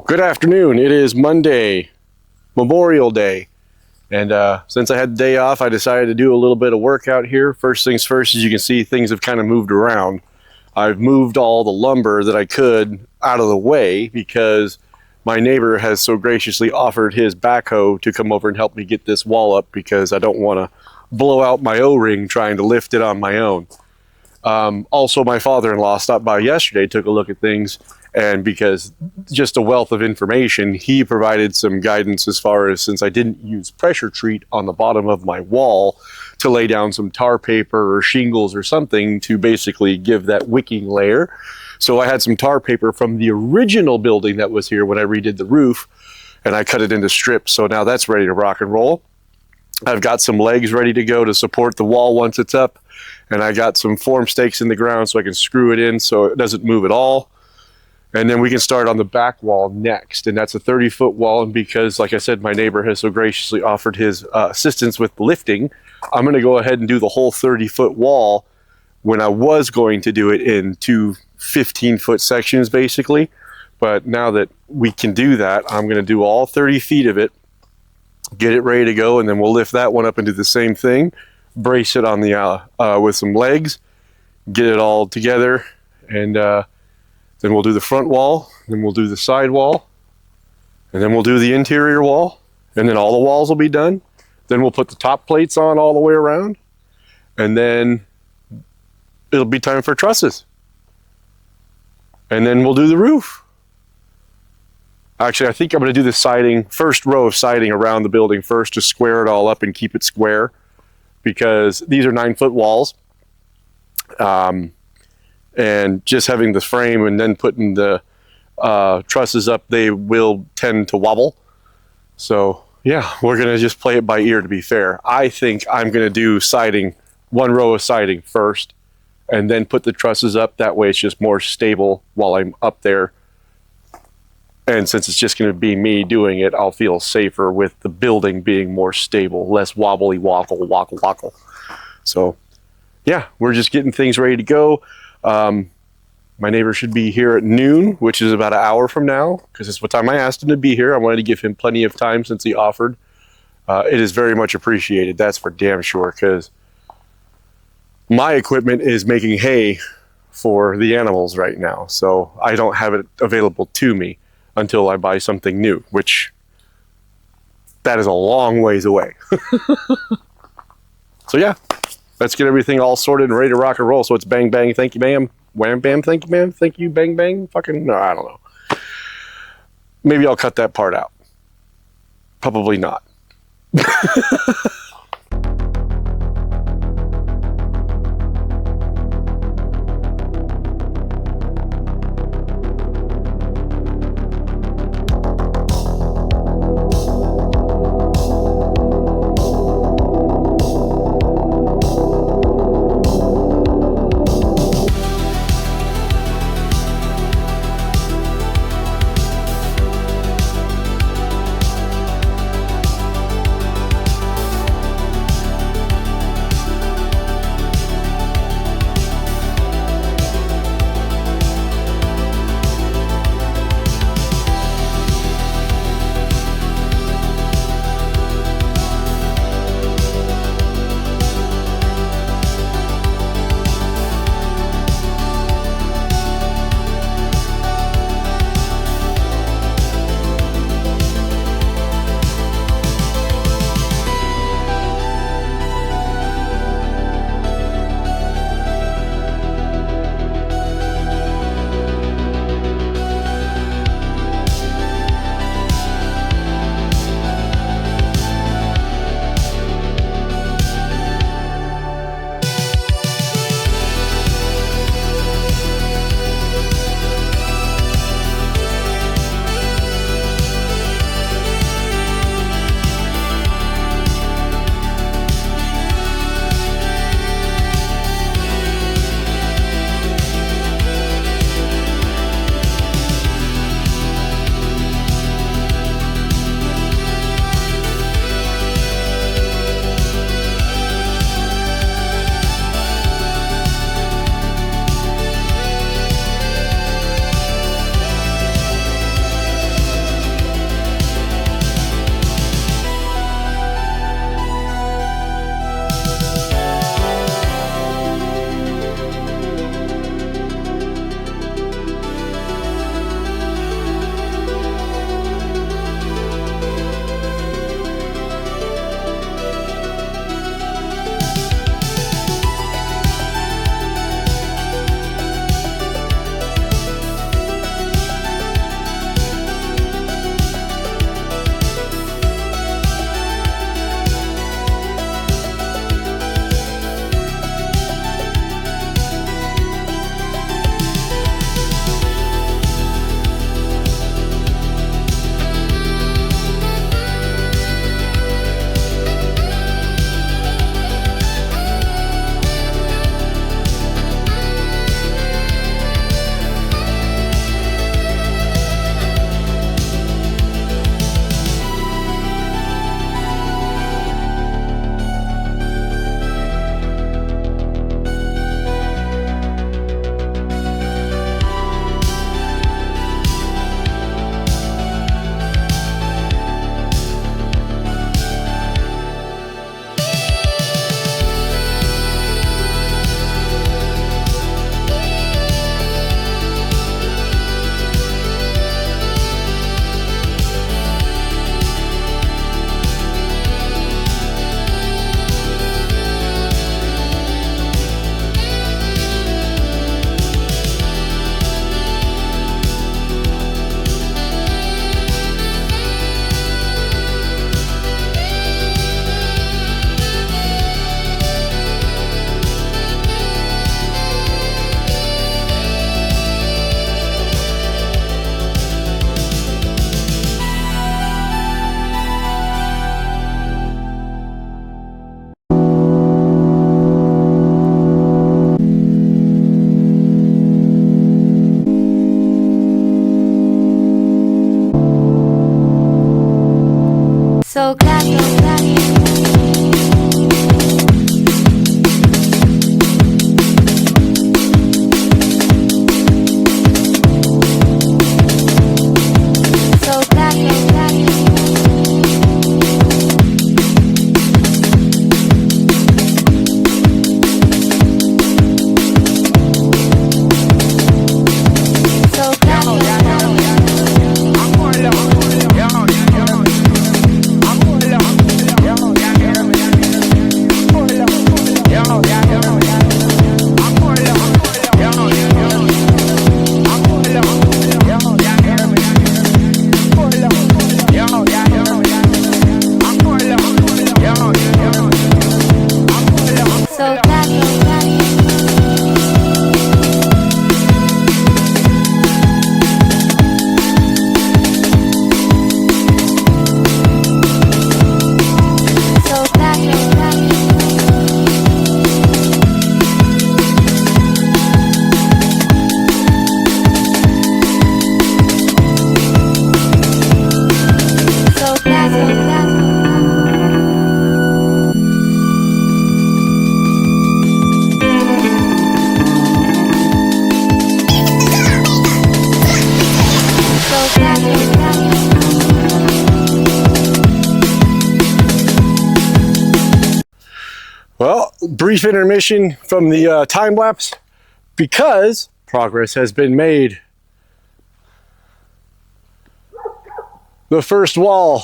Good afternoon. It is Monday, Memorial Day. And since I had the day off, I decided to do a little bit of work out here. First things first, as you can see, things have kind of moved around. I've moved all the lumber that I could out of the way because my neighbor has so graciously offered his backhoe to come over and help me get this wall up because I don't want to blow out my O-ring trying to lift it on my own. Also, my father-in-law stopped by yesterday, took a look at things, and because just a wealth of information, he provided some guidance as far as, since I didn't use pressure treat on the bottom of my wall, to lay down some tar paper or shingles or something to basically give that wicking layer. So I had some tar paper from the original building that was here when I redid the roof, and I cut it into strips. So now that's ready to rock and roll. I've got some legs ready to go to support the wall once it's up, and I got some form stakes in the ground so I can screw it in so it doesn't move at all. And then we can start on the back wall next, and that's a 30-foot wall. And because, like I said, my neighbor has so graciously offered his assistance with lifting, I'm going to go ahead and do the whole 30-foot wall when I was going to do it in two 15-foot sections, basically. But now that we can do that, I'm going to do all 30 feet of it, get it ready to go, and then we'll lift that one up and do the same thing, brace it on the with some legs, get it all together, and then we'll do the front wall, then we'll do the side wall, and then we'll do the interior wall, and then all the walls will be done. Then we'll put the top plates on all the way around, and then it'll be time for trusses. And then we'll do the roof. Actually, I think I'm going to do the siding, first row of siding around the building first to square it all up and keep it square, because these are 9-foot walls. And just having the frame and then putting the trusses up, they will tend to wobble. So yeah, we're going to just play it by ear, to be fair. I think I'm going to do siding, one row of siding first, and then put the trusses up. That way it's just more stable while I'm up there. And since it's just going to be me doing it, I'll feel safer with the building being more stable, less wobbly, woggle. So yeah, we're just getting things ready to go. My neighbor should be here at noon, which is about an hour from now, because it's what time I asked him to be here. I wanted to give him plenty of time since he offered. It is very much appreciated. That's for damn sure, because my equipment is making hay for the animals right now. So I don't have it available to me until I buy something new, which that is a long ways away. So yeah. Let's get everything all sorted and ready to rock and roll. So it's bang, bang, thank you, ma'am. Wham, bam, thank you, ma'am. Thank you, bang, bang. Fucking, no, I don't know. Maybe I'll cut that part out. Probably not. So glad, so glad. Well, brief intermission from the time lapse because progress has been made. The first wall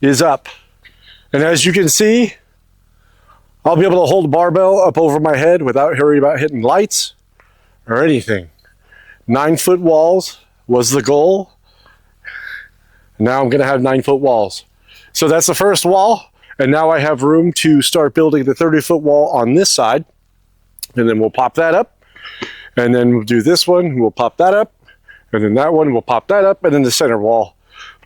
is up. And as you can see, I'll be able to hold the barbell up over my head without worrying about hitting lights or anything. 9-foot walls was the goal. Now I'm gonna have 9-foot walls. So that's the first wall. And now I have room to start building the 30-foot wall on this side. And then we'll pop that up. And then we'll do this one, we'll pop that up. And then that one, we'll pop that up, and then the center wall.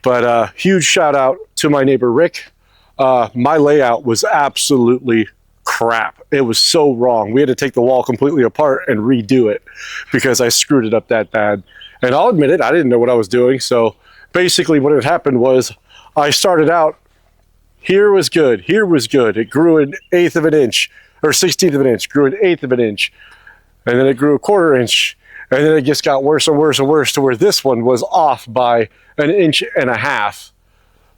But huge shout out to my neighbor, Rick. My layout was absolutely crap. It was so wrong. We had to take the wall completely apart and redo it because I screwed it up that bad. And I'll admit it, I didn't know what I was doing. So basically what had happened was I started out, here was good, here was good. It grew an 1/8 of an inch, or 1/16 of an inch, grew an 1/8 of an inch. And then it grew a 1/4 inch. And then it just got worse and worse and worse to where this one was off by 1.5 inches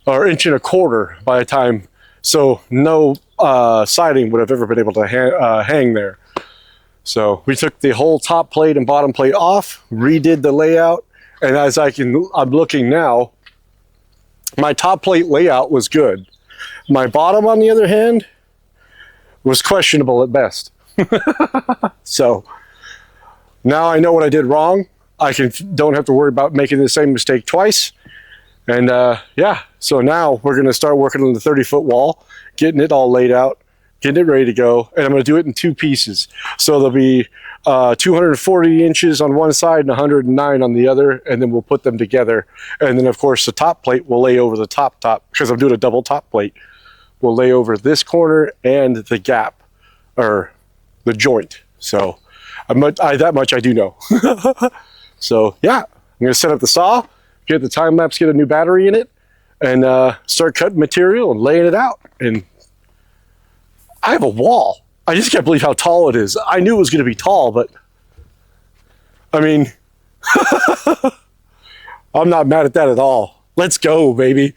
or 1.25 inches by the time. So no siding would have ever been able to hang there. So we took the whole top plate and bottom plate off, redid the layout. And as I'm looking now, my top plate layout was good. My bottom, on the other hand, was questionable at best. So now I know what I did wrong. I don't have to worry about making the same mistake twice. And yeah, so now we're gonna start working on the 30-foot wall, getting it all laid out, getting it ready to go. And I'm gonna do it in 2 pieces. So there'll be 240 inches on one side and 109 on the other, and then we'll put them together. And then of course the top plate will lay over the top, because I'm doing a double top plate. We'll lay over this corner and the gap, or the joint. So that much I do know. So yeah, I'm gonna set up the saw, get the time lapse, get a new battery in it, and start cutting material and laying it out. And I have a wall. I just can't believe how tall it is. I knew it was gonna be tall, but I mean, I'm not mad at that at all. Let's go, baby.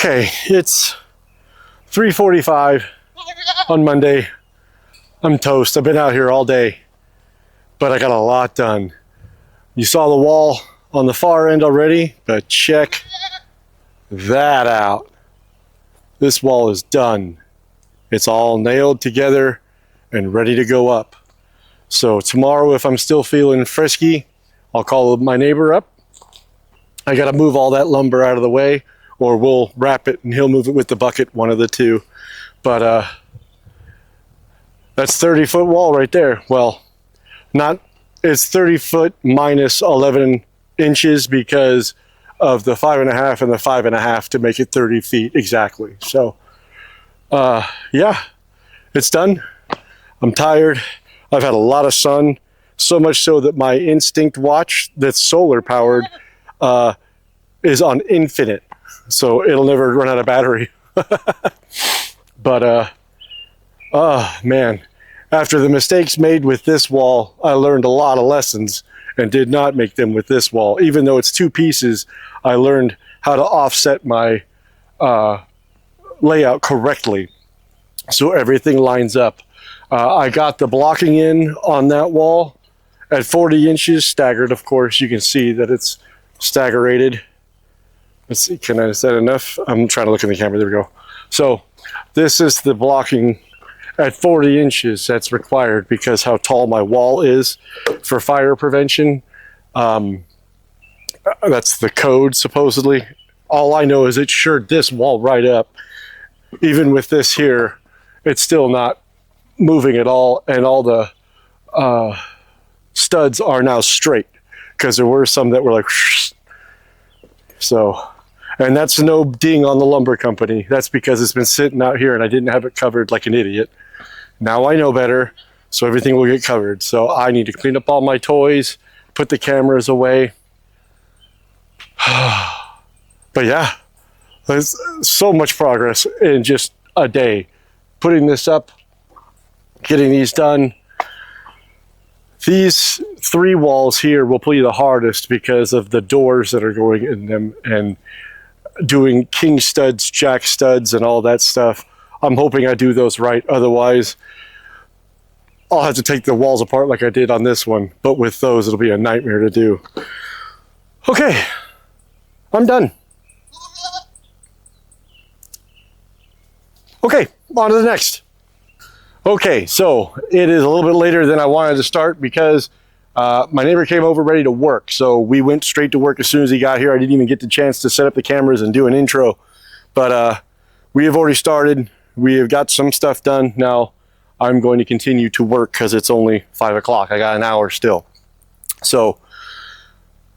Okay, it's 3:45 on Monday. I'm toast. I've been out here all day, but I got a lot done. You saw the wall on the far end already, but check that out. This wall is done. It's all nailed together and ready to go up. So tomorrow, if I'm still feeling frisky, I'll call my neighbor up. I got to move all that lumber out of the way, or we'll wrap it and he'll move it with the bucket, one of the two. But that's 30-foot wall right there. Well, it's 30 foot minus 11 inches because of the 5.5 and the 5.5 to make it 30 feet exactly. So yeah, it's done. I'm tired. I've had a lot of sun, so much so that my Instinct watch that's solar powered is on infinite, so it'll never run out of battery. But oh man, after the mistakes made with this wall, I learned a lot of lessons and did not make them with this wall. Even though it's two pieces, I learned how to offset my layout correctly so everything lines up. I got the blocking in on that wall at 40 inches, staggered, of course. You can see that it's staggered. Let's see, is that enough? I'm trying to look in the camera, there we go. So this is the blocking at 40 inches that's required because how tall my wall is for fire prevention. That's the code, supposedly. All I know is it shored this wall right up. Even with this here, it's still not moving at all, and all the studs are now straight because there were some that were like so. And that's no ding on the lumber company. That's because it's been sitting out here and I didn't have it covered like an idiot. Now I know better, so everything will get covered. So I need to clean up all my toys, put the cameras away. But yeah, there's so much progress in just a day. Putting this up, getting these done. These 3 walls here will be the hardest because of the doors that are going in them and doing king studs, jack studs, and all that stuff. I'm hoping I do those right. Otherwise, I'll have to take the walls apart like I did on this one. But with those, it'll be a nightmare to do. Okay, I'm done. Okay, on to the next. Okay, so it is a little bit later than I wanted to start because my neighbor came over ready to work. So we went straight to work as soon as he got here. I didn't even get the chance to set up the cameras and do an intro. But we have already started. We have got some stuff done. Now I'm going to continue to work because it's only 5 o'clock. I got an hour still. So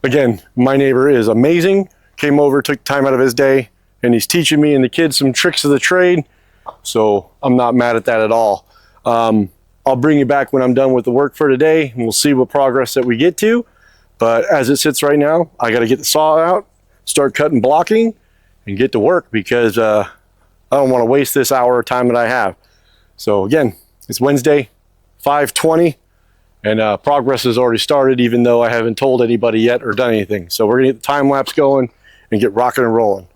again, my neighbor is amazing. Came over, took time out of his day, and he's teaching me and the kids some tricks of the trade. So I'm not mad at that at all. I'll bring you back when I'm done with the work for today, and we'll see what progress that we get to. But as it sits right now, I got to get the saw out, start cutting blocking, and get to work because I don't want to waste this hour of time that I have. So again, it's Wednesday, 5:20, and progress has already started, even though I haven't told anybody yet or done anything. So we're gonna get the time lapse going and get rocking and rolling.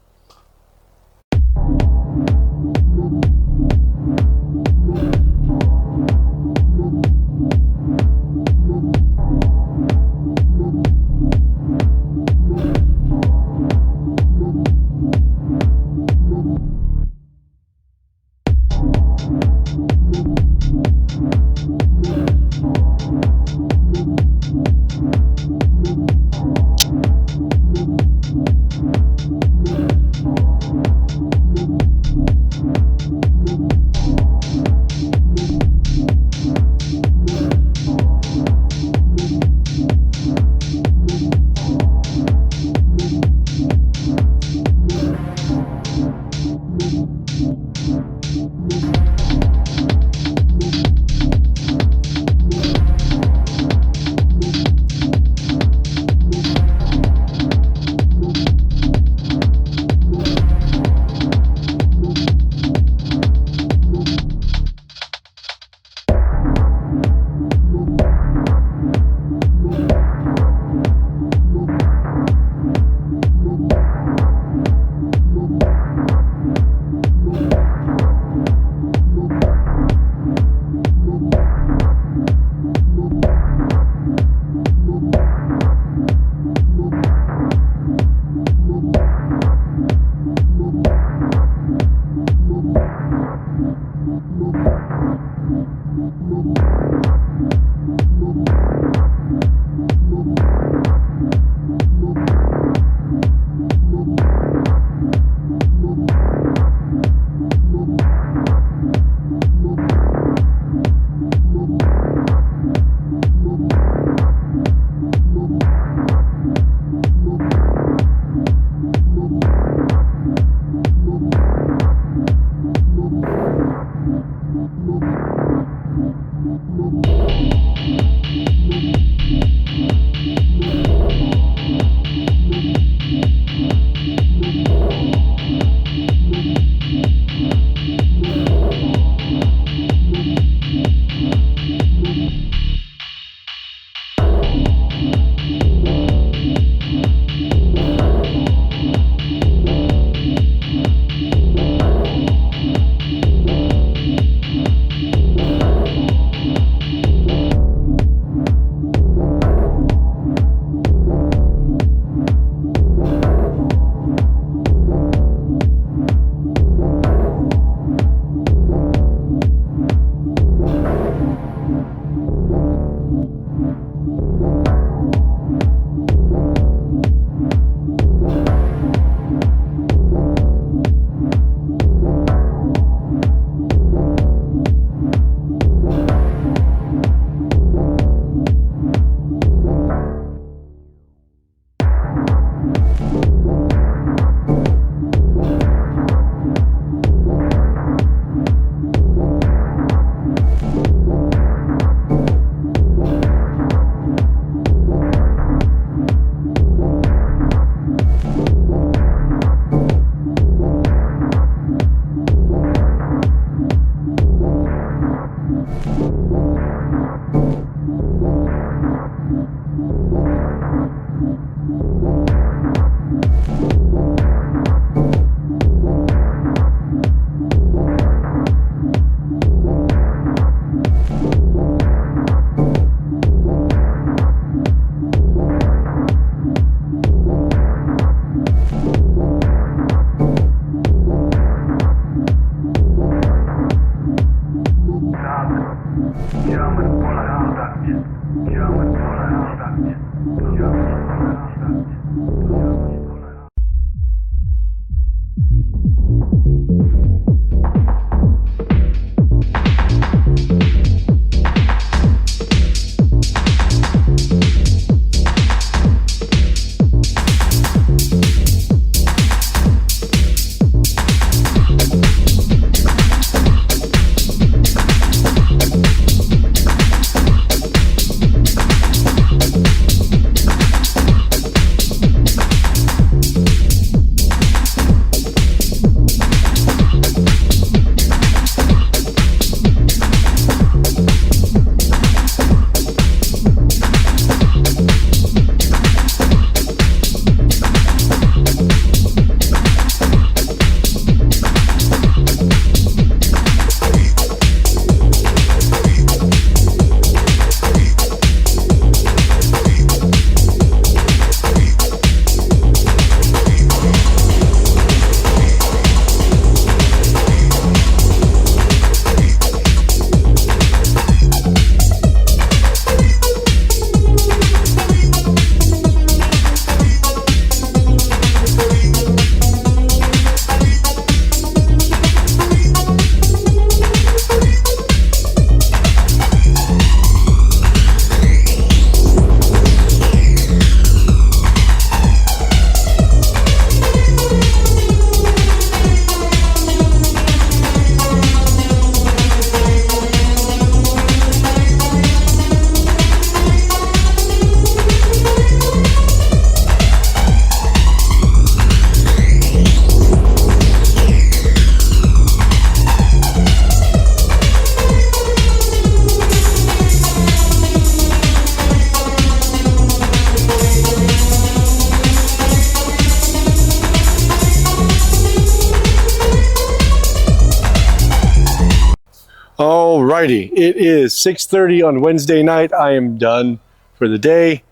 Alrighty, it is 6:30 on Wednesday night. I am done for the day.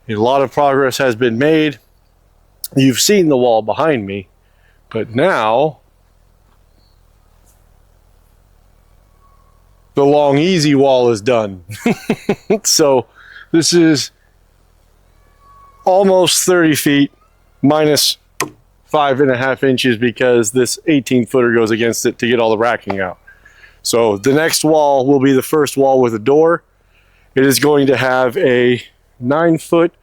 A lot of progress has been made. You've seen the wall behind me, but now the long easy wall is done. So this is almost 30 feet minus 5.5 inches because this 18-footer goes against it to get all the racking out. So the next wall will be the first wall with a door. It is going to have a 9-foot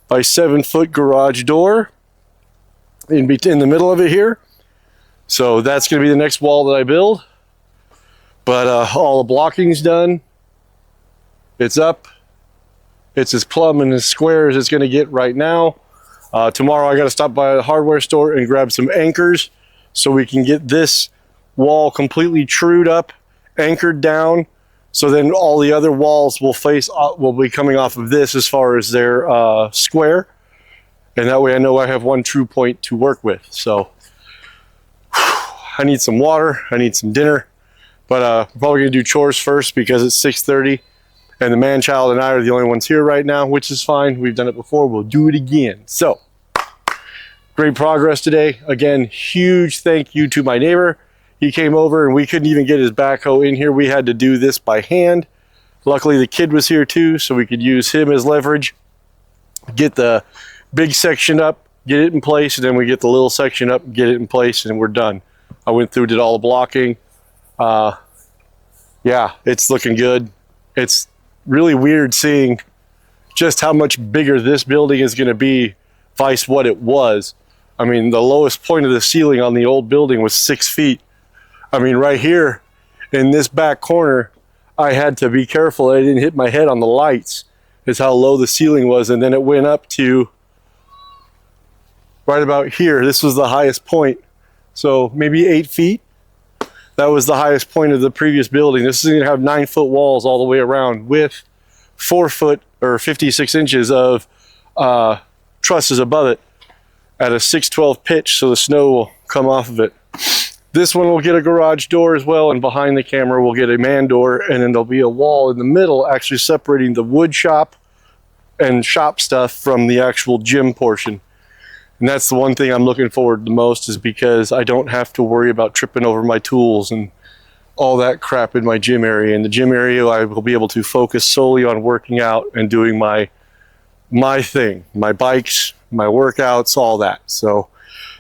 by 7-foot garage door in the middle of it here. So that's going to be the next wall that I build. But all the blocking's done. It's up. It's as plumb and as square as it's going to get right now. Tomorrow I got to stop by the hardware store and grab some anchors so we can get this wall completely trued up, anchored down. So then all the other walls will be coming off of this as far as their square. And that way I know I have one true point to work with. So I need some water. I need some dinner. But I'm probably going to do chores first because it's 6:30 and the man-child and I are the only ones here right now, which is fine. We've done it before. We'll do it again. So great progress today. Again, huge thank you to my neighbor. He came over and we couldn't even get his backhoe in here. We had to do this by hand. Luckily, the kid was here too, so we could use him as leverage. Get the big section up, get it in place, and then we get the little section up, get it in place, and we're done. I went through, did all the blocking. Yeah, it's looking good. It's really weird seeing just how much bigger this building is going to be vice what it was. I mean, the lowest point of the ceiling on the old building was 6 feet. I mean, right here in this back corner, I had to be careful I didn't hit my head on the lights, is how low the ceiling was. And then it went up to right about here. This was the highest point. So maybe 8 feet. That was the highest point of the previous building. This is going to have 9-foot walls all the way around with 4 foot or 56 inches of trusses above it at a 6/12 pitch, so the snow will come off of it. This one will get a garage door as well, and behind the camera we'll get a man door, and then there'll be a wall in the middle actually separating the wood shop and shop stuff from the actual gym portion. And that's the one thing I'm looking forward to the most, is because I don't have to worry about tripping over my tools and all that crap in my gym area. In the gym area, I will be able to focus solely on working out and doing my thing, my bikes, my workouts, all that. So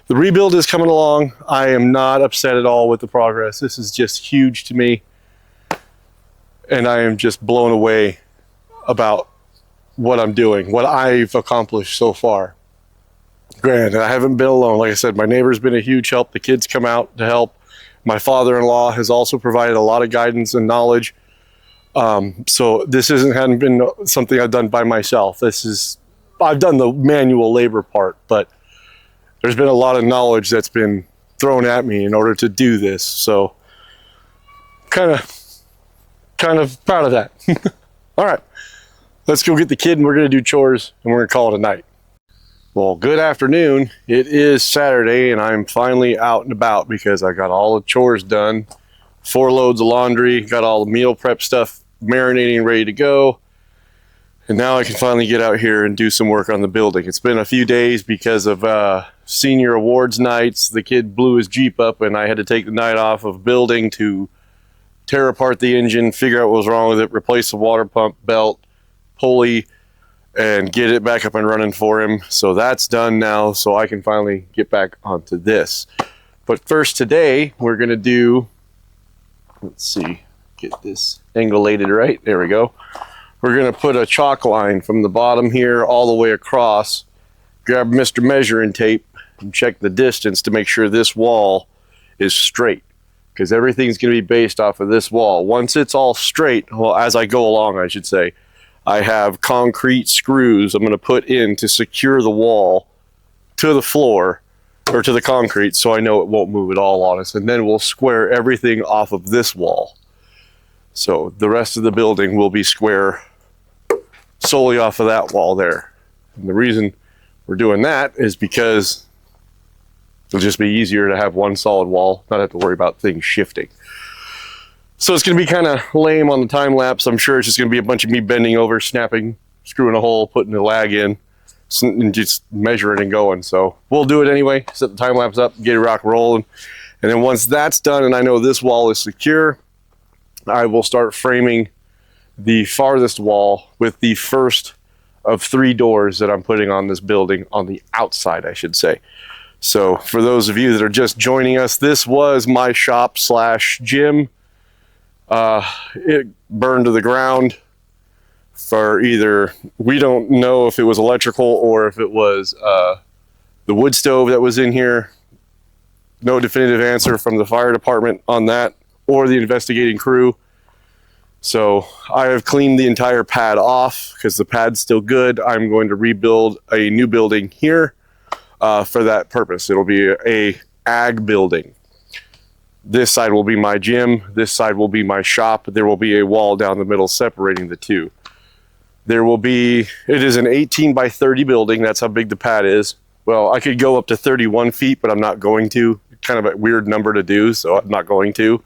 the rebuild is coming along. I am not upset at all with the progress. This is just huge to me. And I am just blown away about what I'm doing, what I've accomplished so far. Granted, I haven't been alone. Like I said, my neighbor's been a huge help. The kids come out to help. My father-in-law has also provided a lot of guidance and knowledge. So this hadn't been something I've done by myself. I've done the manual labor part, but there's been a lot of knowledge that's been thrown at me in order to do this. So kind of proud of that. All right, let's go get the kid and we're going to do chores and we're going to call it a night. Well, good afternoon. It is Saturday and I'm finally out and about because I got all the chores done. 4 loads of laundry, got all the meal prep stuff marinating, ready to go. And now I can finally get out here and do some work on the building. It's been a few days because of senior awards nights. The kid blew his Jeep up and I had to take the night off of building to tear apart the engine, figure out what was wrong with it, replace the water pump, belt, pulley, and get it back up and running for him. So that's done now, so I can finally get back onto this. But first today, we're gonna do, let's see, get this angulated right, there we go. We're gonna put a chalk line from the bottom here all the way across, grab Mr. Measuring Tape and check the distance to make sure this wall is straight, because everything's gonna be based off of this wall. Once it's all straight, well, as I go along, I should say, I have concrete screws I'm going to put in to secure the wall to the floor or to the concrete so I know it won't move at all on us. And then we'll square everything off of this wall. So the rest of the building will be square solely off of that wall there. And the reason we're doing that is because it'll just be easier to have one solid wall, not have to worry about things shifting. So it's going to be kind of lame on the time lapse. I'm sure it's just going to be a bunch of me bending over, snapping, screwing a hole, putting the lag in, and just measuring and going. So we'll do it anyway. Set the time lapse up, get it rock rolling. And then once that's done and I know this wall is secure, I will start framing the farthest wall with the first of 3 doors that I'm putting on this building, on the outside, I should say. So for those of you that are just joining us, this was my shop / gym. It burned to the ground for either, we don't know if it was electrical or if it was the wood stove that was in here. No definitive answer from the fire department on that or the investigating crew. So I have cleaned the entire pad off because the pad's still good. I'm going to rebuild a new building here for that purpose. It'll be a ag building. This side will be my gym. This side will be my shop. There will be a wall down the middle separating the two. There will be, it is an 18 by 30 building. That's how big the pad is. Well, I could go up to 31 feet, but I'm not going to. Kind of a weird number to do, so I'm not going to.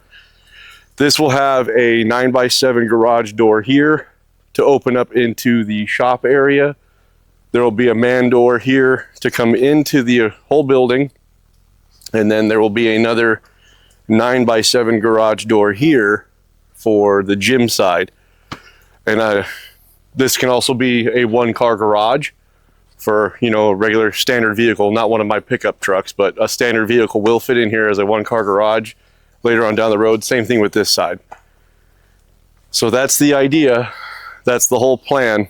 This will have a 9x7 garage door here to open up into the shop area. There will be a man door here to come into the whole building. And then there will be another 9x7 garage door here for the gym side. And this can also be a 1-car garage for, you know, a regular standard vehicle, not one of my pickup trucks, but a standard vehicle will fit in here as a 1-car garage later on down the road. Same thing with this side. So that's the idea. That's the whole plan.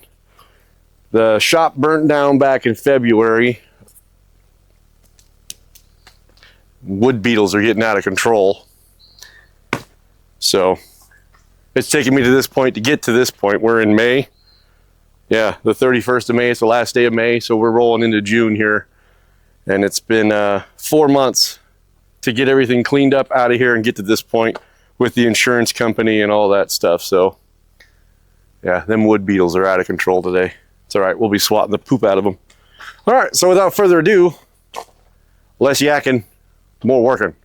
The shop burnt down back in February. Wood beetles are getting out of control. So it's taken me to this point to get to this point. We're in May. Yeah, the 31st of May. It's the last day of May. So we're rolling into June here. And it's been 4 months to get everything cleaned up out of here and get to this point with the insurance company and all that stuff. So yeah, them wood beetles are out of control today. It's all right. We'll be swatting the poop out of them. All right. So without further ado, less yakking, more working.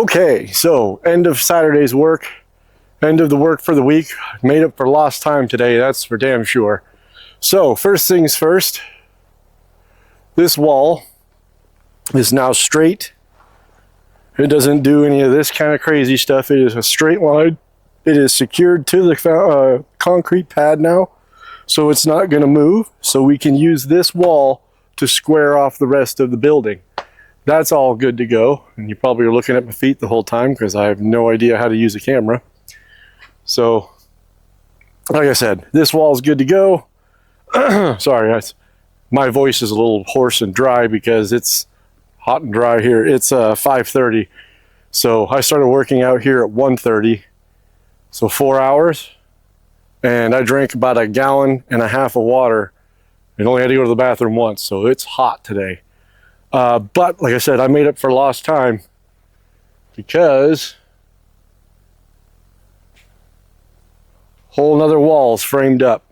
Okay, so end of Saturday's work, end of the work for the week. Made up for lost time today, that's for damn sure. So first things first, this wall is now straight. It doesn't do any of this kind of crazy stuff. It is a straight line. It is secured to the concrete pad now, so it's not going to move. So we can use this wall to square off the rest of the building. That's all good to go. And you probably are looking at my feet the whole time because I have no idea how to use a camera. So, like I said, this wall is good to go. Sorry, my voice is a little hoarse and dry because it's hot and dry here. It's 5:30. So I started working out here at 1:30. So 4 hours, and I drank about 1.5 gallons of water and only had to go to the bathroom once, so it's hot today. But like I said, I made up for lost time because whole nother wall's framed up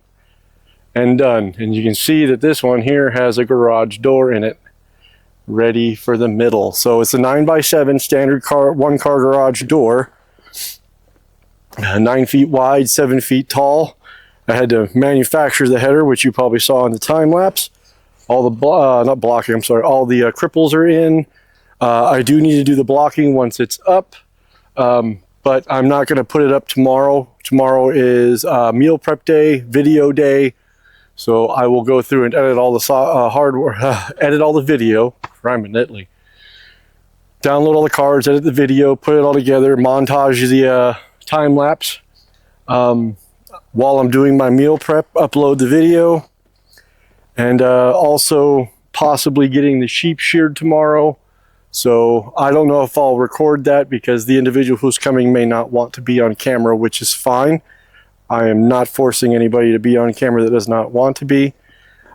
and done. And you can see that this one here has a garage door in it ready for the middle. So it's a 9x7 standard one car garage door. 9 feet wide, 7 feet tall. I had to manufacture the header, which you probably saw in the time lapse. All the not blocking, I'm sorry, all the cripples are in. I do need to do the blocking once it's up, but I'm not going to put it up tomorrow. Tomorrow is meal prep day, video day, so I will go through and edit all the hardware, edit all the video. Rhyming neatly. Download all the cards, edit the video, put it all together, montage the time lapse. While I'm doing my meal prep, upload the video, and also possibly getting the sheep sheared tomorrow. So I don't know if I'll record that because the individual who's coming may not want to be on camera, which is fine. I am not forcing anybody to be on camera that does not want to be.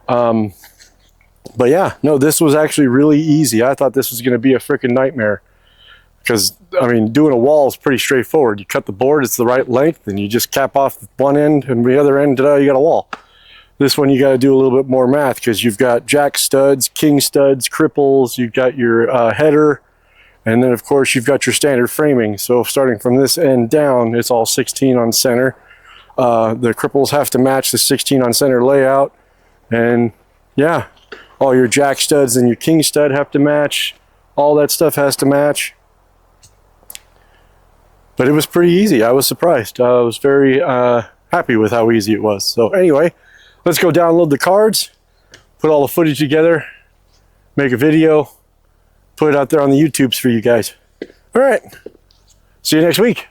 But yeah, no, this was actually really easy. I thought this was going to be a freaking nightmare. Because, I mean, doing a wall is pretty straightforward. You cut the board, it's the right length, and you just cap off one end, and the other end, you got a wall. This one, you got to do a little bit more math, because you've got jack studs, king studs, cripples, you've got your header, and then, of course, you've got your standard framing. So starting from this end down, it's all 16 on center. The cripples have to match the 16 on center layout, and yeah, all your jack studs and your king stud have to match. All that stuff has to match. But it was pretty easy. I was surprised. I was very happy with how easy it was. So anyway, let's go download the cards, put all the footage together, make a video, put it out there on the YouTubes for you guys. All right. See you next week.